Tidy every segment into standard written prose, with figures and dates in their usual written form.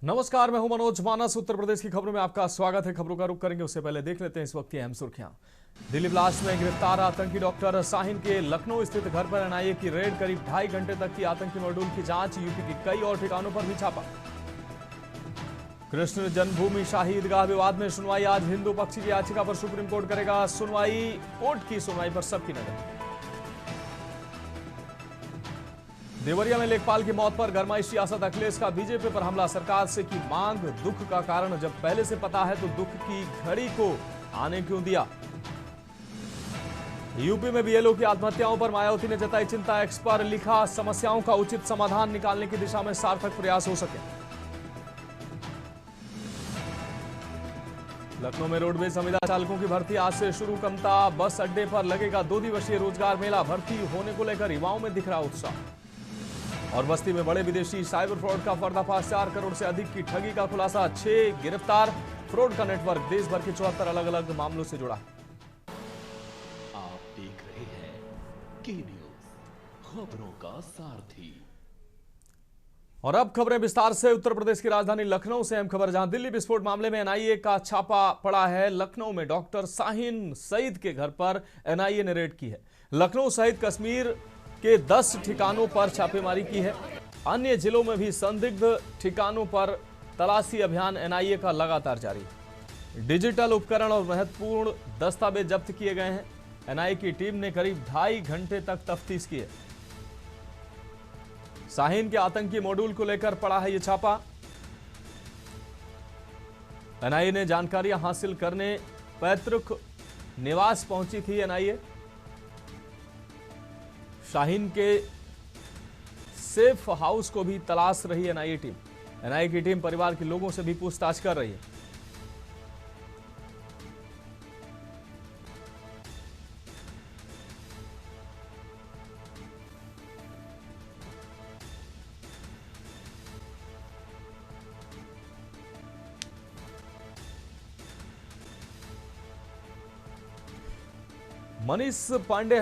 नमस्कार, मैं हूं मनोज मानस। उत्तर प्रदेश की खबरों में आपका स्वागत है। खबरों का रुख करेंगे उससे पहले देख लेते हैं इस वक्त की अहम सुर्खियां। दिल्ली ब्लास्ट में गिरफ्तार आतंकी डॉक्टर शाहीन के लखनऊ स्थित घर पर एनआईए की रेड। करीब 2.5 घंटे तक की आतंकी मॉड्यूल की जांच। यूपी के कई और ठिकानों पर भी छापा। कृष्ण जन्मभूमि शाही ईदगाह विवाद में सुनवाई आज। हिंदू पक्ष की याचिका पर सुप्रीम कोर्ट करेगा सुनवाई। कोर्ट की सुनवाई पर सबकी नजर। देवरिया में लेखपाल की मौत पर गरमाई सियासत। अखिलेश का बीजेपी पर हमला। सरकार से की मांग। दुख का कारण जब पहले से पता है तो दुख की घड़ी को आने क्यों दिया। यूपी में बीएलओ की आत्महत्याओं पर मायावती ने जताई चिंता। एक्स पर लिखा, समस्याओं का उचित समाधान निकालने की दिशा में सार्थक प्रयास हो सके। लखनऊ में रोडवेज संविदा चालकों की भर्ती आज से शुरू। कमता बस अड्डे पर लगेगा 2 दिवसीय रोजगार मेला। भर्ती होने को लेकर युवाओं में दिख रहा उत्साह। और बस्ती में बड़े विदेशी साइबर फ्रॉड का पर्दाफाश। 4 करोड़ से अधिक की ठगी का खुलासा। 6 गिरफ्तार। फ्रॉड का नेटवर्क देश भर के 74 अलग अलग मामलों से जुड़ा। आप देख रहे हैं के न्यूज, खबरों का सारथी। और अब खबरें विस्तार से। उत्तर प्रदेश की राजधानी लखनऊ से अहम खबर, जहां दिल्ली विस्फोट मामले में एनआईए का छापा पड़ा है। लखनऊ में डॉक्टर शाहीन सईद के घर पर एनआईए ने रेड की है। लखनऊ सहित कश्मीर के 10 ठिकानों पर छापेमारी की है। अन्य जिलों में भी संदिग्ध ठिकानों पर तलाशी अभियान एनआईए का लगातार जारी है। डिजिटल उपकरण और महत्वपूर्ण दस्तावेज जब्त किए गए हैं। एनआईए की टीम ने करीब 2.5 घंटे तक तफ्तीश की है। शाहीन के आतंकी मॉड्यूल को लेकर पड़ा है यह छापा। एनआईए ने जानकारियां हासिल करने पैतृक निवास पहुंची थी। एनआईए शाहीन के सेफ हाउस को भी तलाश रही है एनआईए टीम। एनआईए की टीम परिवार के लोगों से भी पूछताछ कर रही है। मनीष पांडे,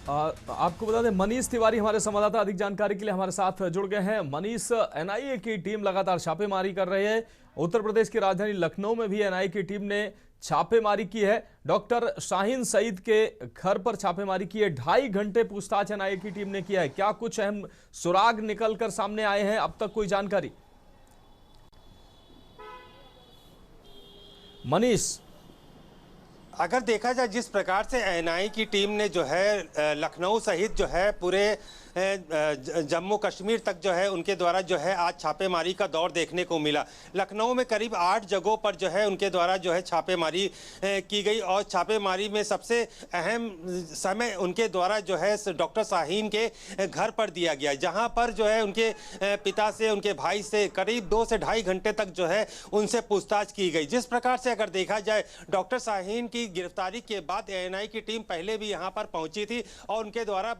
आपको बता दें मनीष तिवारी हमारे संवाददाता अधिक जानकारी के लिए हमारे साथ जुड़ गए हैं। मनीष, एनआईए की टीम लगातार छापेमारी कर रही है। उत्तर प्रदेश की राजधानी लखनऊ में भी एनआईए की टीम ने छापेमारी की है। डॉक्टर शाहीन सईद के घर पर छापेमारी की है। 2.5 घंटे पूछताछ एनआईए की टीम ने किया है। क्या कुछ अहम सुराग निकलकर सामने आए हैं अब तक, कोई जानकारी? मनीष, अगर देखा जाए जिस प्रकार से एनआईए की टीम ने जो है लखनऊ सहित जो है पूरे जम्मू कश्मीर तक जो है उनके द्वारा जो है आज छापेमारी का दौर देखने को मिला। लखनऊ में करीब 8 जगहों पर जो है उनके द्वारा जो है छापेमारी की गई और छापेमारी में सबसे अहम समय उनके द्वारा जो है डॉक्टर शाहीन के घर पर दिया गया, जहां पर जो है उनके पिता से, उनके भाई से करीब 2 से 2.5 घंटे तक जो है उनसे पूछताछ की गई। जिस प्रकार से अगर देखा जाए डॉक्टर शाहीन की गिरफ्तारी के बाद एनआईए की टीम पहले भी यहां पर पहुंची थी और उनके द्वारा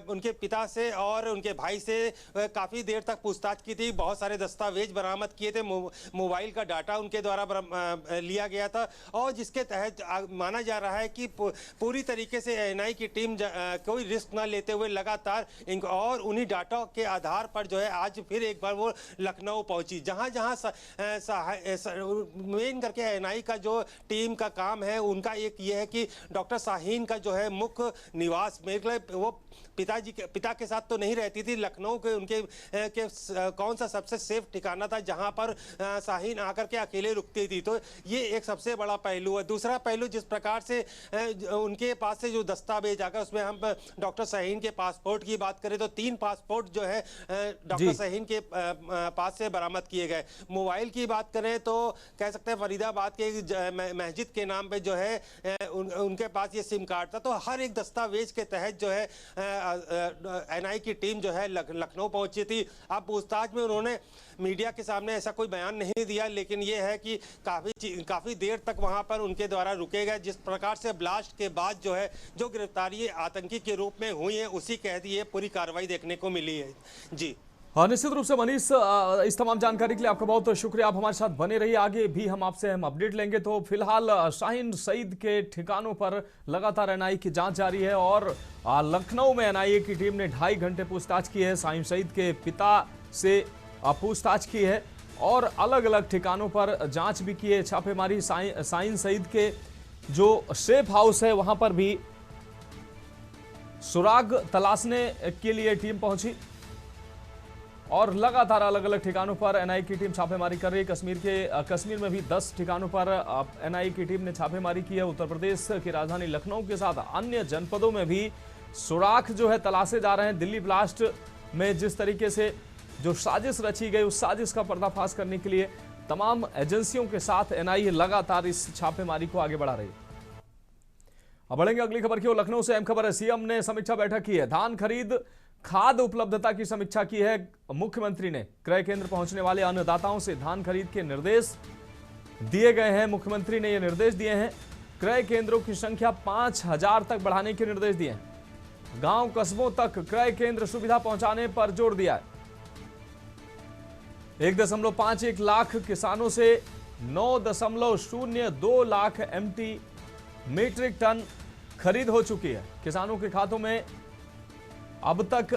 उनके पिता से और उनके भाई से काफी देर तक पूछताछ की थी। बहुत सारे दस्तावेज बरामद किए थे, मोबाइल का डाटा उनके द्वारा लिया गया था और जिसके तहत माना जा रहा है कि पूरी तरीके से एनआईए की टीम कोई रिस्क ना लेते हुए लगातार और उन्हीं डाटा के आधार पर जो है आज फिर एक बार वो लखनऊ पहुंची, जहां मेन करके एनआईए का जो टीम का काम है उनका एक ये है कि डॉक्टर शाहीन का जो है मुख्य निवास में वो पिता के साथ तो नहीं रहती थी। लखनऊ के उनके कौन सा सबसे सेफ ठिकाना था जहां पर शाहीन आकर के अकेले रुकती थी, तो ये एक सबसे बड़ा पहलू है। दूसरा पहलू जिस प्रकार से उनके पास से जो दस्तावेज आकर उसमें हम डॉक्टर शाहीन के पासपोर्ट की बात करें तो 3 पासपोर्ट जो है डॉक्टर शाहीन के पास से बरामद किए गए। मोबाइल की बात करें तो कह सकते हैं फरीदाबाद के मस्जिद के नाम पे जो है उनके पास ये सिम कार्ड था। तो हर एक दस्तावेज के तहत जो है एनआईए की टीम जो है लखनऊ पहुंची थी। अब पूछताछ में उन्होंने मीडिया के सामने ऐसा कोई बयान नहीं दिया, लेकिन यह है कि काफी देर तक वहां पर उनके द्वारा रुके गए। जिस प्रकार से ब्लास्ट के बाद जो है जो गिरफ्तारी आतंकी के रूप में हुई है उसी कह दी पूरी कार्रवाई देखने को मिली है। जी हाँ, निश्चित रूप से मनीष, इस तमाम जानकारी के लिए आपका बहुत शुक्रिया। आप हमारे साथ बने रहिए, आगे भी हम आपसे अपडेट लेंगे। तो फिलहाल शाहीन सईद के ठिकानों पर लगातार एनआईए की जांच जारी है और लखनऊ में एनआईए की टीम ने 2.5 घंटे पूछताछ की है। शाहीन सईद के पिता से पूछताछ की है और अलग अलग ठिकानों पर जांच भी की है। छापेमारी साइन सईद के जो सेफ हाउस है वहां पर भी सुराग तलाशने के लिए टीम पहुंची और लगातार अलग अलग ठिकानों पर एनआईए की टीम छापेमारी कर रही है। कश्मीर में भी 10 ठिकानों पर एनआईए की टीम ने छापेमारी की है। उत्तर प्रदेश की राजधानी लखनऊ के साथ अन्य जनपदों में भी सुराग जो है तलाशे जा रहे हैं। दिल्ली ब्लास्ट में जिस तरीके से जो साजिश रची गई उस साजिश का पर्दाफाश करने के लिए तमाम एजेंसियों के साथ एनआईए लगातार इस छापेमारी को आगे बढ़ा रही है। अब बढ़ेंगे अगली खबर की ओर। लखनऊ से अहम खबर है, सीएम ने समीक्षा बैठक की है। धान खरीद खाद्य उपलब्धता की समीक्षा की है मुख्यमंत्री ने। क्रय केंद्र पहुंचने वाले अन्नदाताओं से धान खरीद के निर्देश दिए गए हैं। मुख्यमंत्री ने ये निर्देश दिए हैं। क्रय केंद्रों की संख्या 5000 तक बढ़ाने के निर्देश दिए हैं। गांव कस्बों तक क्रय केंद्र सुविधा पहुंचाने पर जोर दिया है। 1.51 लाख किसानों से 9.02 लाख एमटी मीट्रिक टन खरीद हो चुकी है। किसानों के खातों में अब तक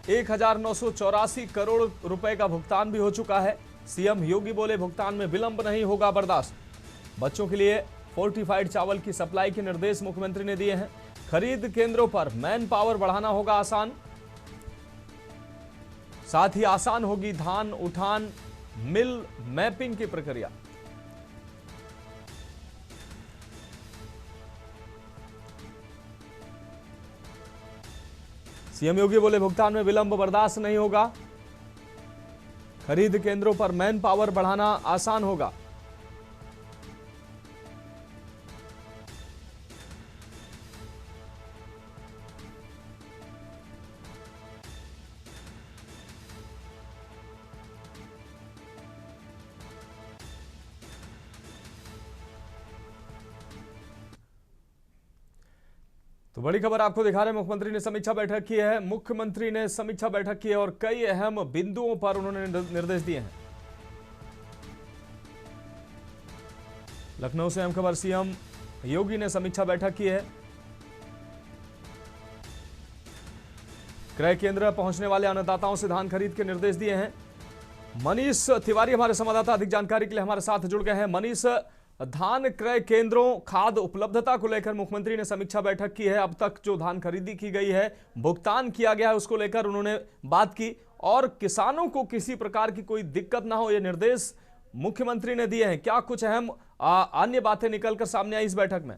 1984 करोड़ रुपए का भुगतान भी हो चुका है। सीएम योगी बोले भुगतान में विलंब नहीं होगा बर्दाश्त। बच्चों के लिए फोर्टिफाइड चावल की सप्लाई के निर्देश मुख्यमंत्री ने दिए हैं। खरीद केंद्रों पर मैन पावर बढ़ाना होगा आसान, साथ ही आसान होगी धान उठान मिल मैपिंग की प्रक्रिया। सीएम योगी बोले भुगतान में विलंब बर्दाश्त नहीं होगा। खरीद केंद्रों पर मैन पावर बढ़ाना आसान होगा। तो बड़ी खबर आपको दिखा रहे हैं, मुख्यमंत्री ने समीक्षा बैठक की है। मुख्यमंत्री ने समीक्षा बैठक की है और कई अहम बिंदुओं पर उन्होंने निर्देश दिए हैं। लखनऊ से अहम खबर, सीएम योगी ने समीक्षा बैठक की है। क्रय केंद्र पहुंचने वाले अन्नदाताओं से धान खरीद के निर्देश दिए हैं। मनीष तिवारी हमारे संवाददाता अधिक जानकारी के लिए हमारे साथ जुड़ गए हैं। मनीष, धान क्रय केंद्रों खाद्य उपलब्धता को लेकर मुख्यमंत्री ने समीक्षा बैठक की है। अब तक जो धान खरीदी की गई है, भुगतान किया गया है, उसको लेकर उन्होंने बात की और किसानों को किसी प्रकार की कोई दिक्कत ना हो ये निर्देश मुख्यमंत्री ने दिए हैं। क्या कुछ अहम अन्य बातें निकलकर सामने आई इस बैठक में?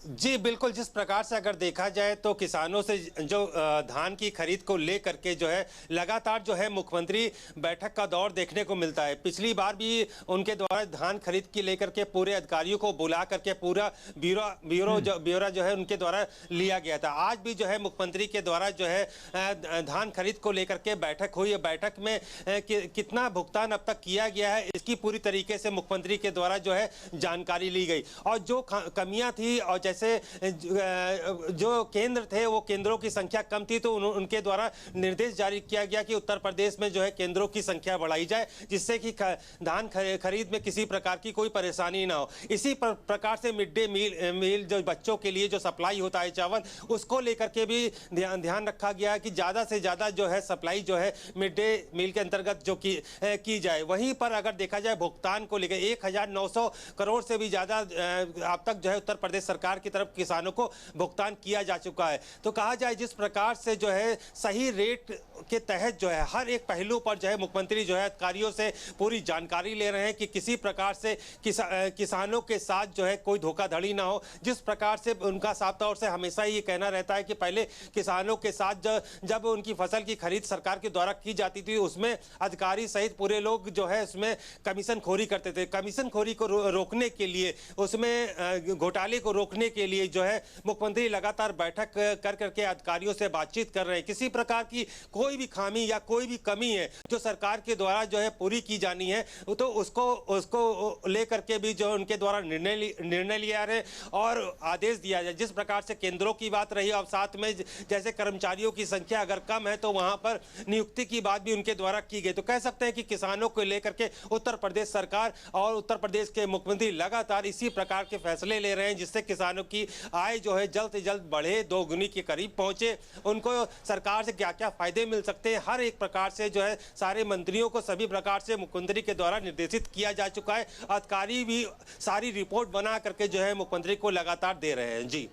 जी बिल्कुल, जिस प्रकार से अगर देखा जाए तो किसानों से जो धान की खरीद को लेकर के जो है लगातार जो है मुख्यमंत्री बैठक का दौर देखने को मिलता है। पिछली बार भी उनके द्वारा धान खरीद की लेकर के पूरे अधिकारियों को बुला करके पूरा ब्यौरा जो है उनके द्वारा लिया गया था। आज भी जो है मुख्यमंत्री के द्वारा जो है धान खरीद को लेकर के बैठक हुई है। बैठक में कितना भुगतान अब तक किया गया है इसकी पूरी तरीके से मुख्यमंत्री के द्वारा जो है जानकारी ली गई और जो कमियां थी और जैसे जो केंद्र थे वो केंद्रों की संख्या कम थी तो उनके द्वारा निर्देश जारी किया गया कि उत्तर प्रदेश में जो है केंद्रों की संख्या बढ़ाई जाए जिससे कि धान खरीद में किसी प्रकार की कोई परेशानी ना हो। इसी प्रकार से मिड डे मील जो बच्चों के लिए जो सप्लाई होता है चावल, उसको लेकर के भी ध्यान रखा गया है कि ज़्यादा से ज़्यादा जो है सप्लाई जो है मिड डे मील के अंतर्गत जो की जाए। वहीं पर अगर देखा जाए भुगतान को लेकर 1900 करोड़ से भी ज़्यादा अब तक जो है उत्तर प्रदेश सरकार की तरफ किसानों को भुगतान किया जा चुका है। तो कहा जाए जिस प्रकार से जो है सही रेट के तहत जो है हर एक पहलू पर जो है मुख्यमंत्री जो है अधिकारियों से पूरी जानकारी ले रहे हैं कि किसी प्रकार से किसानों के साथ जो है कोई धोखाधड़ी ना हो। जिस प्रकार से उनका साफ तौर से हमेशा ये कहना रहता है कि पहले किसानों के साथ जब उनकी फसल की खरीद सरकार के द्वारा की जाती थी उसमें अधिकारी सहित पूरे लोग जो है उसमें कमीशन खोरी करते थे। कमीशन खोरी को रोकने के लिए, उसमें घोटाले को रोकने के लिए जो है मुख्यमंत्री लगातार बैठक कर करके अधिकारियों से बातचीत कर रहे हैं। किसी प्रकार की कोई भी खामी या कोई भी कमी है जो सरकार के द्वारा जो है पूरी की जानी है तो उसको लेकर के भी जो उनके द्वारा निर्णय लिया रहे और आदेश दिया जाए। जिस प्रकार से केंद्रों की बात रही और साथ में जैसे कर्मचारियों की संख्या अगर कम है तो वहां पर नियुक्ति की बात भी उनके द्वारा की गई। तो कह सकते हैं कि किसानों को लेकर के उत्तर प्रदेश सरकार और उत्तर प्रदेश के मुख्यमंत्री लगातार इसी प्रकार के फैसले ले रहे हैं जिससे किसानों किसानों की आय जो है जल्द से जल्द बढ़े, दोगुनी के करीब पहुंचे, उनको सरकार से क्या क्या फायदे मिल सकते हैं, हर एक प्रकार से जो है सारे मंत्रियों को सभी प्रकार से मुख्यमंत्री के द्वारा निर्देशित किया जा चुका है। अधिकारी भी सारी रिपोर्ट बना करके जो है मुख्यमंत्री को लगातार दे रहे हैं। जी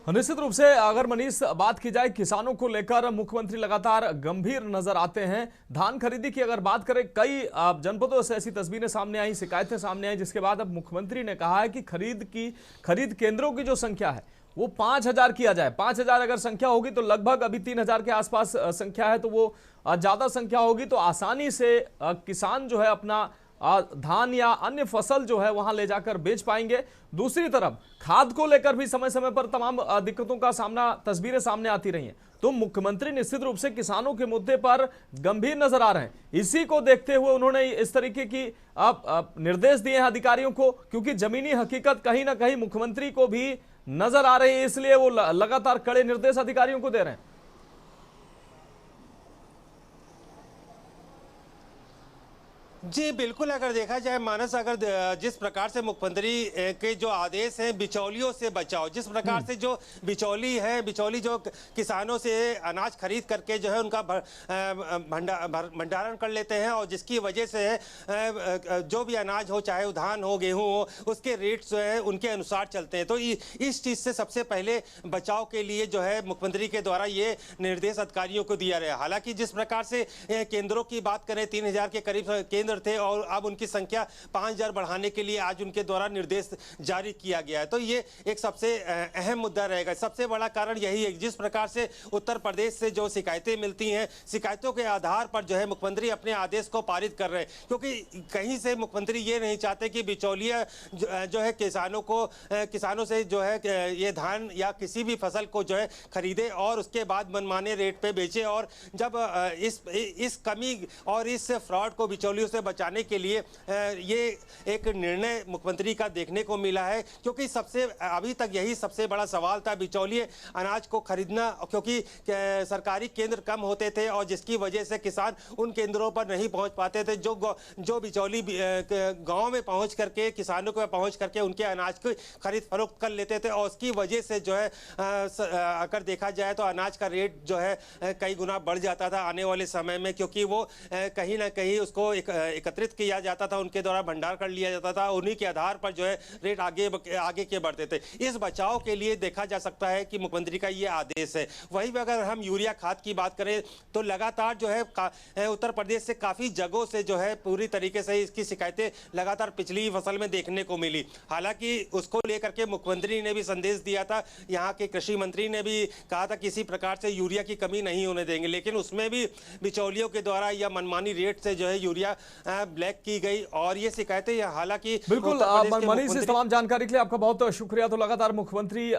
निश्चित रूप से अगर मनीष बात की जाए किसानों को लेकर मुख्यमंत्री लगातार गंभीर नजर आते हैं। धान खरीदी की अगर बात करें, कई जनपदों से ऐसी तस्वीरें सामने आई, शिकायतें सामने आई, जिसके बाद अब मुख्यमंत्री ने कहा है कि खरीद केंद्रों की जो संख्या है वो 5,000 किया जाए। 5,000 अगर संख्या होगी तो लगभग अभी 3,000 के आसपास संख्या है, तो वो ज्यादा संख्या होगी तो आसानी से किसान जो है अपना धान या अन्य फसल जो है वहां ले जाकर बेच पाएंगे। दूसरी तरफ खाद को लेकर भी समय समय पर तमाम दिक्कतों का सामना, तस्वीरें सामने आती रही हैं। तो मुख्यमंत्री निश्चित रूप से किसानों के मुद्दे पर गंभीर नजर आ रहे हैं। इसी को देखते हुए उन्होंने इस तरीके की निर्देश दिए हैं अधिकारियों को, क्योंकि जमीनी हकीकत कहीं ना कहीं मुख्यमंत्री को भी नजर आ रही है, इसलिए वो लगातार कड़े निर्देश अधिकारियों को दे रहे हैं। जी बिल्कुल, अगर देखा जाए मानस, अगर जिस प्रकार से मुख्यमंत्री के जो आदेश हैं बिचौलियों से बचाओ, जिस प्रकार से जो बिचौली जो किसानों से अनाज खरीद करके जो है उनका भंडारण कर लेते हैं, और जिसकी वजह से जो भी अनाज हो, चाहे धान हो, गेहूं हो, उसके रेट जो है उनके अनुसार चलते हैं। तो इस चीज़ से सबसे पहले बचाव के लिए जो है मुख्यमंत्री के द्वारा ये निर्देश अधिकारियों को दिया गया। हालांकि जिस प्रकार से केंद्रों की बात करें, 3,000 के करीब केंद्र थे और अब उनकी संख्या 5,000 बढ़ाने के लिए आज उनके द्वारा निर्देश जारी किया गया है। तो ये एक सबसे अहम मुद्दा रहेगा। सबसे बड़ा कारण यही है, जिस प्रकार से उत्तर प्रदेश से जो शिकायतें मिलती हैं, शिकायतों के आधार पर जो है मुख्यमंत्री अपने आदेश को पारित कर रहे हैं, क्योंकि कहीं से मुख्यमंत्री ये नहीं चाहते कि बिचौलिया जो है किसानों से जो है ये धान या किसी भी फसल को जो है खरीदे और उसके बाद मनमाने रेट पे बेचे। और जब इस कमी और इस फ्रॉड को बिचौलियों से बचाने के लिए ये एक निर्णय मुख्यमंत्री का देखने को मिला है, क्योंकि अभी तक यही सबसे बड़ा सवाल था, बिचौलिए अनाज को खरीदना, क्योंकि सरकारी केंद्र कम होते थे और जिसकी वजह से किसान उन केंद्रों पर नहीं पहुंच पाते थे। जो बिचौली गांव में पहुंच करके, किसानों को पहुंच करके उनके अनाज की खरीद फरोख्त कर लेते थे, और उसकी वजह से जो है अगर देखा जाए तो अनाज का रेट जो है कई गुना बढ़ जाता था आने वाले समय में, क्योंकि वो कहीं ना कहीं उसको एकत्रित किया जाता था, उनके द्वारा भंडार कर लिया जाता था, उन्हीं के आधार पर जो है रेट आगे के बढ़ते थे। इस बचाव के लिए देखा जा सकता है कि मुख्यमंत्री का ये आदेश है। वहीं अगर हम यूरिया खाद की बात करें तो लगातार जो है उत्तर प्रदेश से काफी जगहों से जो है पूरी तरीके से इसकी शिकायतें लगातार पिछली फसल में देखने को मिली। हालांकि उसको लेकर के मुख्यमंत्री ने भी संदेश दिया था, यहाँ के कृषि मंत्री ने भी कहा था किसी प्रकार से यूरिया की कमी नहीं होने देंगे, लेकिन उसमें भी बिचौलियों के द्वारा या मनमानी रेट से जो है यूरिया ब्लैक की गई, और ये शिकायतें हालांकि बिल्कुल। मनीष, इस तमाम जानकारी के लिए आपका बहुत शुक्रिया। तो लगातार मुख्यमंत्री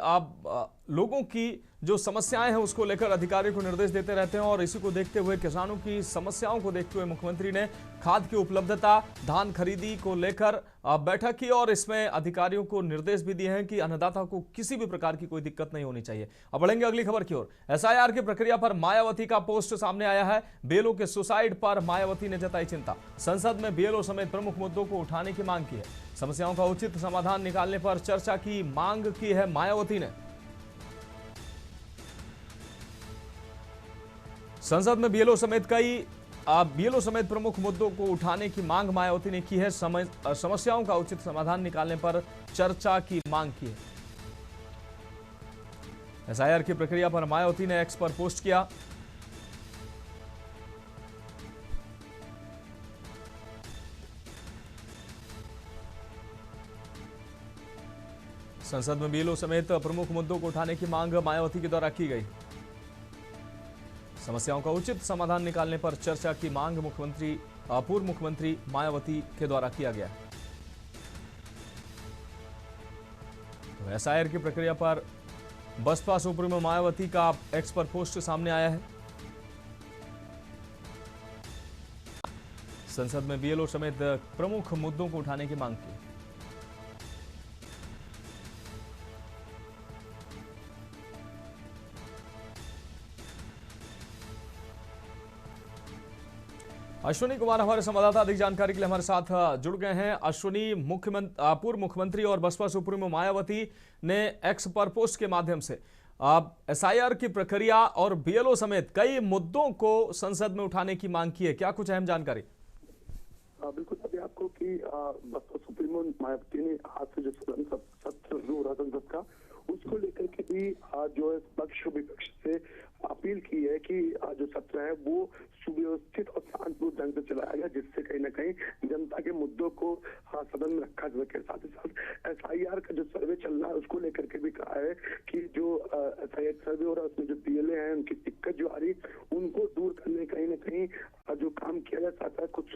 लोगों की जो समस्याएं हैं उसको लेकर अधिकारियों को निर्देश देते रहते हैं, और इसी को देखते हुए, किसानों की समस्याओं को देखते हुए मुख्यमंत्री ने खाद की उपलब्धता, धान खरीदी को लेकर बैठक की, और इसमें अधिकारियों को निर्देश भी दिए हैं कि अन्नदाता को किसी भी प्रकार की कोई दिक्कत नहीं होनी चाहिए। अब बढ़ेंगे अगली खबर की ओर। एसआईआर की प्रक्रिया पर मायावती का पोस्ट सामने आया है। बीएलओ के सुसाइड पर मायावती ने जताई चिंता। संसद में बीएलओ समेत प्रमुख मुद्दों को उठाने की मांग की है। समस्याओं का उचित समाधान निकालने पर चर्चा की मांग की है मायावती ने। संसद में बीएलओ समेत प्रमुख मुद्दों को उठाने की मांग मायावती ने की है। समस्याओं का उचित समाधान निकालने पर चर्चा की मांग की है। एसआईआर की प्रक्रिया पर मायावती ने एक्स पर पोस्ट किया। संसद में बीएलओ समेत प्रमुख मुद्दों को उठाने की मांग मायावती के द्वारा की गई। समस्याओं का उचित समाधान निकालने पर चर्चा की मांग पूर्व मुख्यमंत्री मायावती के द्वारा किया गया। तो एसआईआर की प्रक्रिया पर बसपा सुप्रीमो मायावती का एक्स पर पोस्ट सामने आया है। संसद में बीएलओ समेत प्रमुख मुद्दों को उठाने की मांग की। अश्विनी कुमार हमारे संवाददाता अधिक जानकारी के लिए हमारे साथ जुड़ गए हैं। अश्विनी, पूर्व मुख्यमंत्री और बसपा सुप्रीमो मायावती ने एक्स पर पोस्ट के माध्यम से एसआईआर की प्रक्रिया और बीएलओ समेत कई मुद्दों को संसद में उठाने की मांग की है। क्या कुछ अहम जानकारी? बिल्कुल अभी आपको कि बसपा सुप्रीमो मायावती ने आज से जो सत्र हो रहा संसद का, उसको लेकर के भी जो है पक्ष विपक्ष से अपील की है कि जो सत्र है वो सुव्यवस्थित और शांतिपूर्ण ढंग से चलाया गया, जिससे कहीं ना कहीं जनता के मुद्दों को सदन में रखा जा सके। साथ ही साथ एसआईआर का जो सर्वे चल रहा है उसको लेकर के भी कहा है कि जो एसआईआर सर्वे हो रहा है उसमें जो पीएलए हैं उनकी दिक्कत जो आ रही उनको दूर करने कहीं ना कहीं जो काम किया जाए, साथ साथ कुछ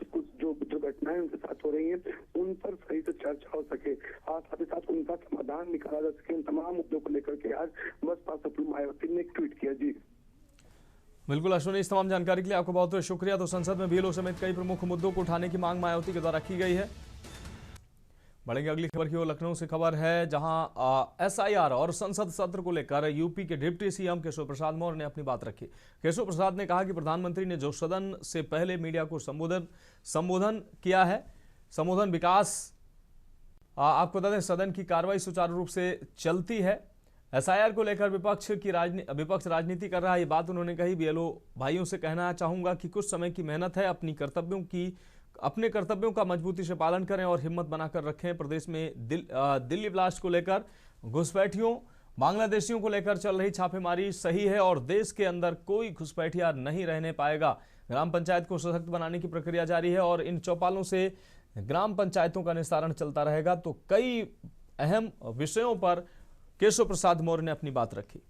जो घटनाएं उनके साथ हो रही है उन पर सही से चर्चा हो सके, साथ ही साथ उनका समाधान निकाला जा सके। उन तमाम मुद्दों को लेकर के आज बसपा सुप्रीमो मायावती ने एक ट्वीट किया। जी बिल्कुल अश्विनी, इस तमाम जानकारी के लिए आपको बहुत बहुत शुक्रिया। तो संसद में बीएलओ समेत कई प्रमुख मुद्दों को उठाने की मांग मायावती के द्वारा की गई है। बढ़ेंगे अगली खबर की ओर। लखनऊ से खबर है, जहां एसआईआर और संसद सत्र को लेकर यूपी के डिप्टी सीएम केशव प्रसाद मौर्य ने अपनी बात रखी। केशव प्रसाद ने कहा कि प्रधानमंत्री ने जो सदन से पहले मीडिया को संबोधन किया है, संबोधन विकास, आपको बता दें सदन की कार्रवाई सुचारू रूप से चलती है। एसआईआर को लेकर विपक्ष राजनीति कर रहा है, ये बात उन्होंने कही। बीएलओ भाइयों से कहना चाहूंगा कि कुछ समय की मेहनत है, अपने कर्तव्यों का मजबूती से पालन करें और हिम्मत बनाकर रखें। प्रदेश में दिल्ली ब्लास्ट को लेकर, घुसपैठियों, बांग्लादेशियों को लेकर चल रही छापेमारी सही है और देश के अंदर कोई घुसपैठिया नहीं रहने पाएगा। ग्राम पंचायत को सशक्त बनाने की प्रक्रिया जारी है और इन चौपालों से ग्राम पंचायतों का निस्तारण चलता रहेगा। तो कई अहम विषयों पर केशव प्रसाद मौर्य ने अपनी बात रखी।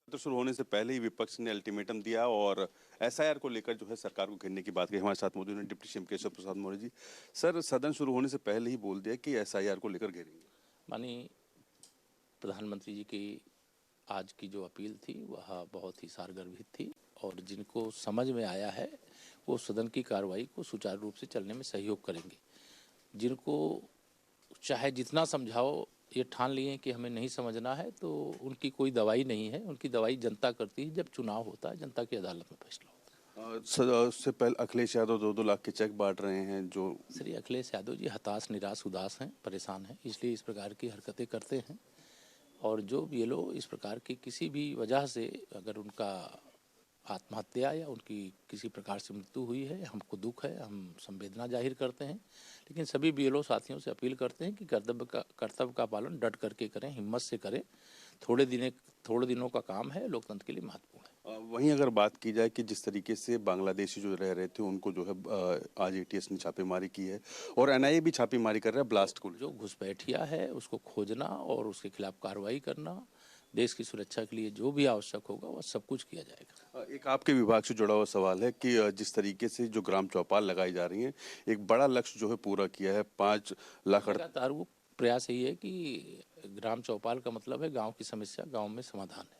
शुरू होने से पहले ही विपक्ष ने अल्टीमेटम दिया और एसआईआर को लेकर जो है सरकार को घेरने की बात की। हमारे साथ मौजूद हैं deputy CM Keshav Prasad Maurya ji. Sir, सदन शुरू होने से पहले ही बोल दिया कि एसआईआर को लेकर घेरेंगे। माननीय प्रधानमंत्री जी की आज की जो अपील थी वह बहुत ही सारगर्भित थी और जिनको समझ में आया है वो सदन की कार्रवाई को सुचारू रूप से चलने में सहयोग करेंगे। जिनको चाहे जितना समझाओ, ये ठान लिए कि हमें नहीं समझना है, तो उनकी कोई दवाई नहीं है। उनकी दवाई जनता करती है। जब चुनाव होता है जनता की अदालत में फैसला होता है। उससे पहले अखिलेश यादव 2-2 लाख के चेक बांट रहे हैं। जो श्री अखिलेश यादव जी हताश, निराश, उदास हैं, परेशान हैं, इसलिए इस प्रकार की हरकतें करते हैं। और जो बीएलओ इस प्रकार की किसी भी वजह से अगर उनका आत्महत्या या उनकी किसी प्रकार से मृत्यु हुई है, हमको दुख है, हम संवेदना जाहिर करते हैं। लेकिन सभी बीएलओ साथियों से अपील करते हैं कि कर्तव्य का पालन डट करके करें, हिम्मत से करें। थोड़े दिनों का काम है, लोकतंत्र के लिए महत्वपूर्ण है। वहीं अगर बात की जाए कि जिस तरीके से बांग्लादेशी जो रह रहे थे उनको जो है आज एटीएस ने छापेमारी की है और एनआईए भी छापेमारी कर रहा है ब्लास्ट को। जो घुसपैठिया है उसको खोजना और उसके खिलाफ कार्रवाई करना, देश की सुरक्षा के लिए जो भी आवश्यक होगा वह सब कुछ किया जाएगा। एक आपके विभाग से जुड़ा हुआ सवाल है कि जिस तरीके से जो ग्राम चौपाल लगाई जा रही हैं, एक बड़ा लक्ष्य जो है पूरा किया है, 5 लाख। लगातार वो प्रयास यही है कि ग्राम चौपाल का मतलब है गांव की समस्या गांव में समाधान है।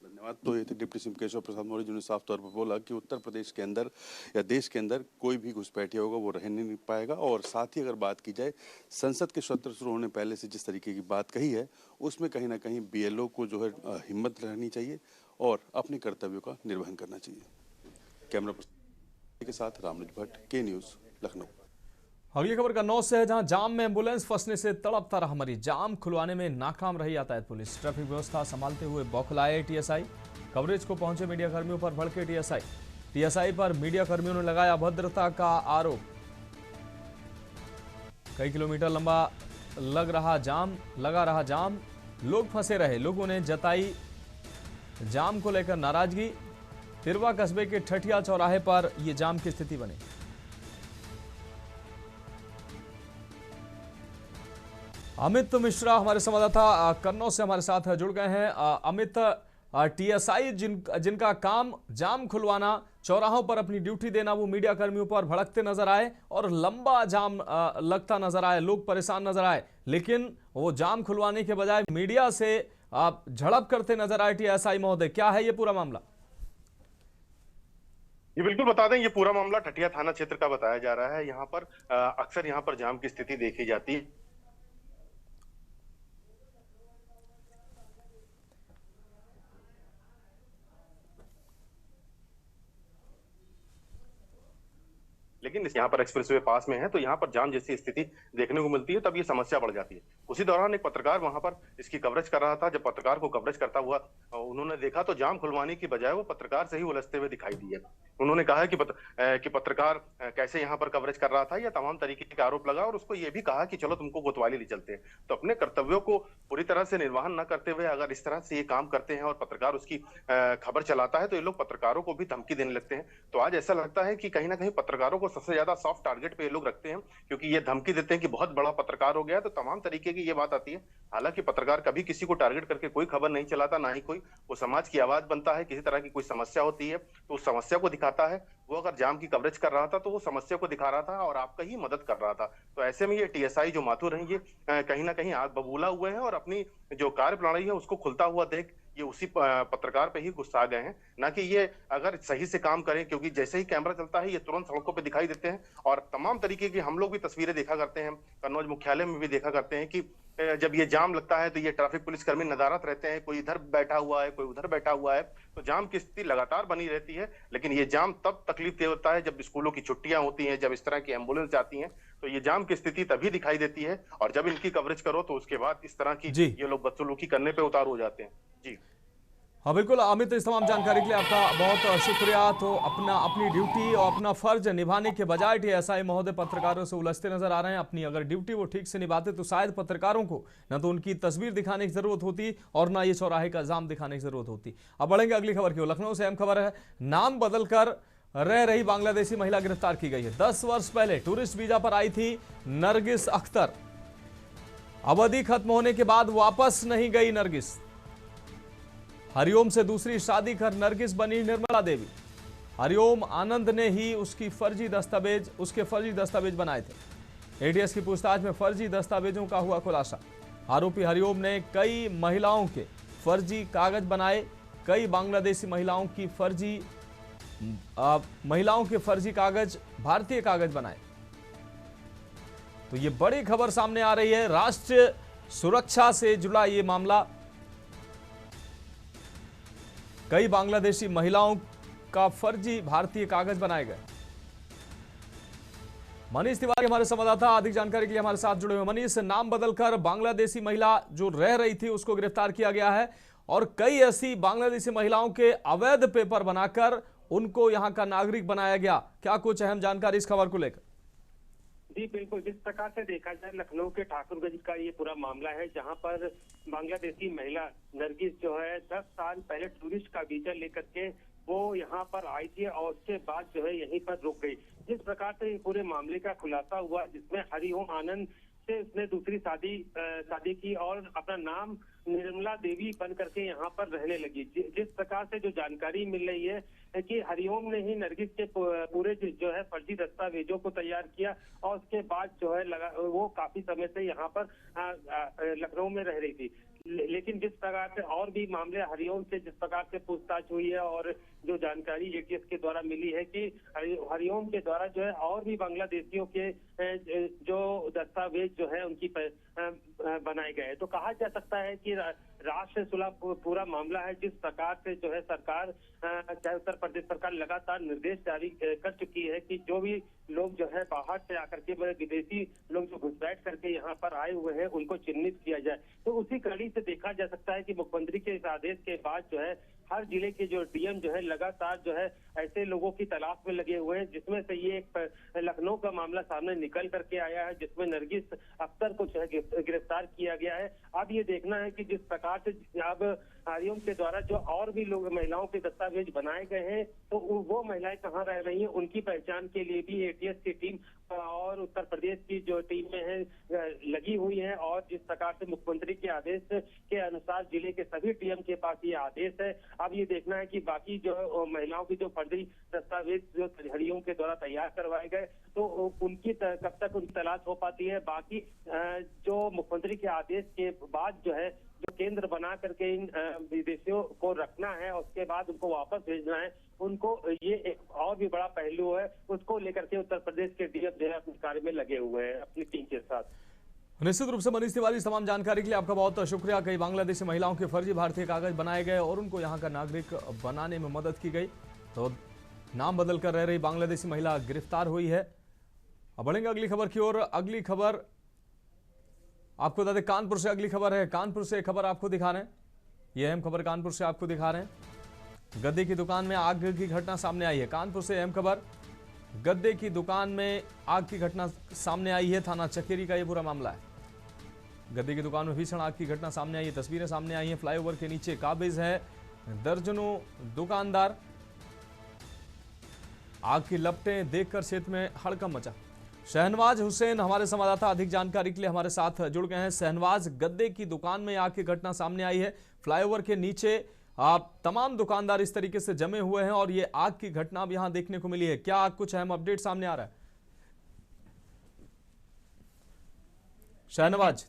धन्यवाद। तो ये थे डिप्टी सीएम केशव प्रसाद मौर्य, जिन्होंने साफ तौर पर बोला कि उत्तर प्रदेश के अंदर या देश के अंदर कोई भी घुसपैठिया होगा वो रह नहीं पाएगा। और साथ ही अगर बात की जाए संसद के सत्र शुरू होने पहले से जिस तरीके की बात कही है, उसमें कहीं ना कहीं बीएलओ को जो है हिम्मत रहनी चाहिए और अपने कर्तव्यों का निर्वहन करना चाहिए। कैमरा पर्सन के साथ रामनुज भट्ट, के न्यूज़, लखनऊ। अगली खबर कन्नौज से है, जहां जाम में एम्बुलेंस फंसने से तड़पता रहा मरीज। जाम खुलवाने में नाकाम रही यातायात पुलिस। ट्रैफिक व्यवस्था संभालते हुए बौखलाए टीएसआई। कवरेज को पहुंचे मीडिया कर्मियों पर भड़के टीएसआई पर मीडिया कर्मियों ने लगाया अभद्रता का आरोप। कई किलोमीटर लंबा लगा रहा जाम, लोग फंसे रहे। लोगों ने जताई जाम को लेकर नाराजगी। तिरवा कस्बे के ठठिया चौराहे पर यह जाम की स्थिति बनी। अमित मिश्रा हमारे संवाददाता कन्नौज से हमारे साथ जुड़ गए हैं। अमित, टीएसआई जिनका काम जाम खुलवाना, चौराहों पर अपनी ड्यूटी देना, वो मीडिया कर्मियों पर भड़कते नजर आए और लंबा जाम लगता नजर आए, लोग परेशान नजर आए। लेकिन वो जाम खुलवाने के बजाय मीडिया से झड़प करते नजर आए टीएसआई महोदय। क्या है ये पूरा मामला? ये बिल्कुल बता दें, ये पूरा मामला ठठिया थाना क्षेत्र का बताया जा रहा है। यहाँ पर अक्सर यहाँ पर जाम की स्थिति देखी जाती है। लेकिन यहाँ पर एक्सप्रेसवे पास में है तो यहाँ पर जाम जैसी स्थिति देखने को मिलती है, तब ये समस्या बढ़ जाती है। उसी दौरान एक पत्रकार वहां पर इसकी कवरेज कर रहा था। जब पत्रकार को कवरेज करता हुआ उन्होंने देखा तो जाम खुलवाने की बजाय वो पत्रकार से ही उलझते हुए दिखाई दिए। उन्होंने कहा कि पत्रकार कैसे यहाँ पर कवरेज कर रहा था, या तमाम तरीके के आरोप लगा, और उसको ये भी कहा कि चलो तुमको कोतवाली ले चलते हैं। तो अपने कर्तव्यों को पूरी तरह से निर्वहन न करते हुए अगर इस तरह से ये काम करते हैं और पत्रकार उसकी खबर चलाता है तो ये लोग पत्रकारों को भी धमकी देने लगते हैं। तो आज ऐसा लगता है कि कहीं ना कहीं पत्रकारों को सबसे ज्यादा सॉफ्ट टारगेट पे ये लोग रखते हैं, क्योंकि ये धमकी देते हैं कि बहुत बड़ा पत्रकार हो गया, तो तमाम तरीके की ये बात आती है। हालांकि पत्रकार कभी किसी को टारगेट करके कोई खबर नहीं चलाता, ना ही कोई वो समाज की आवाज बनता है। किसी तरह की कोई समस्या होती है तो उस समस्या को दिखाता है। वो अगर जाम की कवरेज कर रहा था तो वो समस्या को दिखा रहा था और आपका ही मदद कर रहा था। तो ऐसे में ये टीएसआई जो माथुर हैं, ये कहीं ना कहीं आग बबूला हुए हैं और अपनी जो कार्य प्रणाली है उसको खुलता हुआ देख ये उसी पत्रकार पे ही गुस्सा गए हैं, ना कि ये अगर सही से काम करें। क्योंकि जैसे ही कैमरा चलता है ये तुरंत सड़कों पे दिखाई देते हैं और तमाम तरीके की हम लोग भी तस्वीरें देखा करते हैं, कन्नौज मुख्यालय में भी देखा करते हैं कि जब ये जाम लगता है तो ये ट्रैफिक पुलिस कर्मी नदारत रहते हैं, कोई इधर बैठा हुआ है, कोई उधर बैठा हुआ है, तो जाम की स्थिति लगातार बनी रहती है। लेकिन ये जाम तब तकलीफ दे होता है जब स्कूलों की छुट्टियां होती हैं, जब इस तरह की एम्बुलेंस जाती हैं, तो ये जाम की स्थिति तभी दिखाई देती है। और जब इनकी कवरेज करो तो उसके बाद इस तरह की ये लोग बदसलूकी करने पे उतार हो जाते हैं। जी हाँ बिल्कुल अमित, इस तमाम जानकारी के लिए आपका बहुत शुक्रिया। तो अपनी ड्यूटी और अपना फर्ज निभाने के बजाय टीएसआई महोदय पत्रकारों से उलझते नजर आ रहे हैं। अपनी अगर ड्यूटी वो ठीक से निभाते तो शायद पत्रकारों को न तो उनकी तस्वीर दिखाने की जरूरत होती और ना ये चौराहे का जाम दिखाने की जरूरत होती। अब बढ़ेंगे अगली खबर की ओर। लखनऊ से अहम खबर है, नाम बदलकर रह रही बांग्लादेशी महिला गिरफ्तार की गई है। 10 वर्ष पहले टूरिस्ट वीजा पर आई थी नरगिस अख्तर। अवधि खत्म होने के बाद वापस नहीं गई नरगिस। हरिओम से दूसरी शादी कर नरगिस बनी निर्मला देवी। हरिओम आनंद ने ही उसके फर्जी दस्तावेज बनाए थे। एटीएस की पूछताछ में फर्जी दस्तावेजों का हुआ खुलासा। आरोपी हरिओम ने कई महिलाओं के फर्जी कागज बनाए। कई बांग्लादेशी महिलाओं के फर्जी कागज भारतीय कागज बनाए। तो ये बड़ी खबर सामने आ रही है। राष्ट्रीय सुरक्षा से जुड़ा ये मामला। कई बांग्लादेशी महिलाओं का फर्जी भारतीय कागज बनाए गए। मनीष तिवारी हमारे संवाददाता अधिक जानकारी के लिए हमारे साथ जुड़े हुए। मनीष, नाम बदलकर बांग्लादेशी महिला जो रह रही थी उसको गिरफ्तार किया गया है और कई ऐसी बांग्लादेशी महिलाओं के अवैध पेपर बनाकर उनको यहां का नागरिक बनाया गया। क्या कुछ अहम जानकारी इस खबर को लेकर? जी बिल्कुल, जिस प्रकार से देखा जाए लखनऊ के ठाकुरगंज का ये पूरा मामला है, जहां पर बांग्लादेशी महिला नरगिस जो है 10 साल पहले टूरिस्ट का वीजा लेकर के वो यहाँ पर आई थी और उसके बाद जो है यहीं पर रुक गई। जिस प्रकार से ये पूरे मामले का खुलासा हुआ, जिसमें हरिओम आनंद से उसने दूसरी शादी की और अपना नाम निर्मला देवी बन करके यहाँ पर रहने लगी। जिस प्रकार से जो जानकारी मिल रही है कि हरिओम ने ही नरगिस के पूरे जो है फर्जी दस्तावेजों को तैयार किया और उसके बाद जो है वो काफी समय से यहाँ पर लखनऊ में रह रही थी। लेकिन जिस प्रकार से और भी मामले हरिओम से जिस प्रकार से पूछताछ हुई है और जो जानकारी एटीएस के द्वारा मिली है कि हरिओम के द्वारा जो है और भी बांग्लादेशियों के जो दस्तावेज जो है उनकी बनाए गए। तो कहा जा सकता है कि राष्ट्र सुलह पूरा मामला है। जिस प्रकार से जो है सरकार चाहे उत्तर प्रदेश सरकार लगातार निर्देश जारी कर चुकी है कि जो भी लोग जो है बाहर से आकर के विदेशी लोग जो घुसपैठ करके यहाँ पर आए हुए हैं उनको चिन्हित किया जाए। तो उसी कड़ी से देखा जा सकता है कि मुख्यमंत्री के इस आदेश के बाद जो है हर जिले के जो डीएम जो है लगातार जो है ऐसे लोगों की तलाश में लगे हुए हैं, जिसमें से ये एक लखनऊ का मामला सामने निकल करके आया है, जिसमें नरगिस अख्तर को जो है गिरफ्तार किया गया है। अब ये देखना है कि जिस प्रकार से अब हरिओम के द्वारा जो और भी लोग महिलाओं के दस्तावेज बनाए गए हैं तो वो महिलाएं कहाँ रह रही हैं, उनकी पहचान के लिए भी एटीएस की टीम और उत्तर प्रदेश की जो टीमें हैं लगी हुई हैं। और जिस प्रकार से मुख्यमंत्री के आदेश के अनुसार जिले के सभी डीएम के पास ये आदेश है। अब ये देखना है कि बाकी जो महिलाओं की जो फर्जी दस्तावेज जो हरिओम के द्वारा तैयार करवाए गए तो उनकी कब तक उनकी तलाश हो पाती है। बाकी जो मुख्यमंत्री के आदेश के बाद जो है जो केंद्र बना करके इन विदेशियों को रखना है और उसके बाद उनको वापस भेजना है, उनको ये एक और भी बड़ा पहलू है, उसको लेकर के उत्तर प्रदेश के डीएम जो है अपने कार्य में लगे हुए हैं अपनी टीम के साथ। निश्चित रूप से मनीष तिवारी, तमाम जानकारी के लिए आपका बहुत शुक्रिया। कई बांग्लादेशी महिलाओं के फर्जी भारतीय कागज बनाए गए और उनको यहाँ का नागरिक बनाने में मदद की गई। तो नाम बदलकर रह रही बांग्लादेशी महिला गिरफ्तार हुई है। अब बढ़ेंगे अगली खबर की ओर। अगली खबर आपको बता दें, कानपुर से अगली खबर है। कानपुर से खबर आपको दिखा रहे हैं, यह अहम खबर कानपुर से आपको दिखा रहे हैं। गद्दे की दुकान में आग की घटना सामने आई है। कानपुर से अहम खबर, गद्दे की दुकान में आग की घटना सामने आई है। थाना चकेरी का यह पूरा मामला है। गद्दे की दुकान में भीषण आग की घटना सामने आई है। तस्वीरें सामने आई हैं। फ्लाईओवर के नीचे काबिज है दर्जनों दुकानदार। आग की लपटें देखकर क्षेत्र में हड़कंप मचा। शहनवाज हुसैन हमारे संवाददाता अधिक जानकारी के लिए हमारे साथ जुड़ गए हैं। शहनवाज, गद्दे की दुकान में आग की घटना सामने आई है। फ्लाईओवर के नीचे तमाम दुकानदार इस तरीके से जमे हुए हैं और ये आग की घटना अब यहां देखने को मिली है। क्या कुछ अहम अपडेट सामने आ रहा है शहनवाज?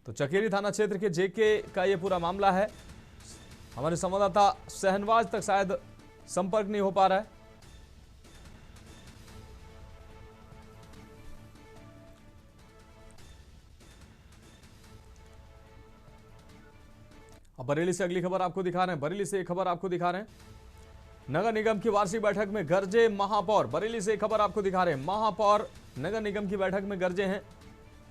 तो चकेरी थाना क्षेत्र के जेके का यह पूरा मामला है। हमारे संवाददाता शहनवाज तक शायद संपर्क नहीं हो पा रहा है। अब बरेली से अगली खबर आपको दिखा रहे हैं। बरेली से एक खबर आपको दिखा रहे हैं। नगर निगम की वार्षिक बैठक में गरजे महापौर। बरेली से एक खबर आपको दिखा रहे हैं। महापौर नगर निगम की बैठक में गरजे हैं।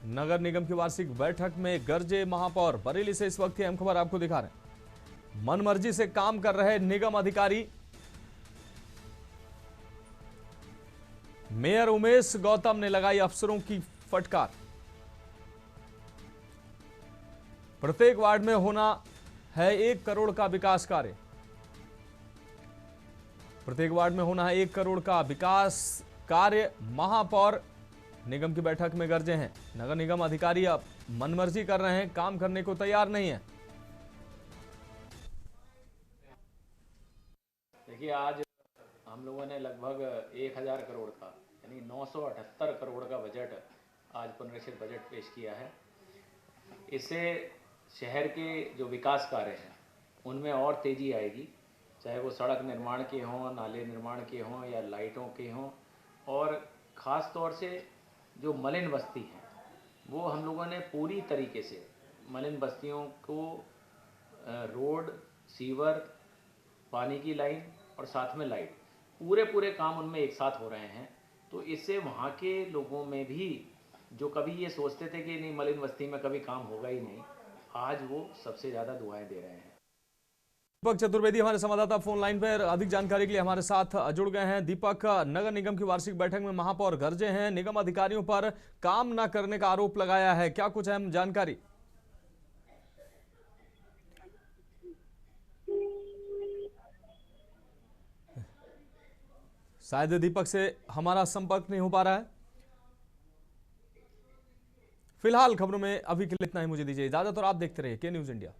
नगर निगम की वार्षिक बैठक में गरजे महापौर। बरेली से इस वक्त की अहम खबर आपको दिखा रहे हैं। मनमर्जी से काम कर रहे निगम अधिकारी। मेयर उमेश गौतम ने लगाई अफसरों की फटकार। प्रत्येक वार्ड में होना है 1 करोड़ का विकास कार्य। प्रत्येक वार्ड में होना है 1 करोड़ का विकास कार्य। महापौर निगम की बैठक में गरजे हैं। नगर निगम अधिकारी अब मनमर्जी कर रहे हैं, काम करने को तैयार नहीं है। देखिए, आज हम लोगों ने लगभग 1000 करोड़ का यानी 978 करोड़ का बजट आज पुनरीक्षित बजट पेश किया है। इससे शहर के जो विकास कार्य हैं उनमें और तेज़ी आएगी, चाहे वो सड़क निर्माण के हों, नाले निर्माण के हों या लाइटों के हों। और ख़ास तौर से जो मलिन बस्ती हैं वो हम लोगों ने पूरी तरीके से मलिन बस्तियों को रोड, सीवर, पानी की लाइन और साथ में लाइट, पूरे काम उनमें एक साथ हो रहे हैं। तो इससे वहाँ के लोगों में भी जो कभी ये सोचते थे कि नहीं मलिन बस्ती में कभी काम होगा ही नहीं, आज वो सबसे ज़्यादा दुआएं दे रहे हैं। दीपक चतुर्वेदी हमारे संवाददाता फोन लाइन पर अधिक जानकारी के लिए हमारे साथ जुड़ गए हैं। दीपक, नगर निगम की वार्षिक बैठक में महापौर गरजे हैं, निगम अधिकारियों पर काम न करने का आरोप लगाया है, क्या कुछ अहम जानकारी? शायद दीपक से हमारा संपर्क नहीं हो पा रहा है। फिलहाल खबरों में अभी के लिए इतना ही, मुझे दीजिए इजाजत और आप देखते रहिए के न्यूज़ इंडिया।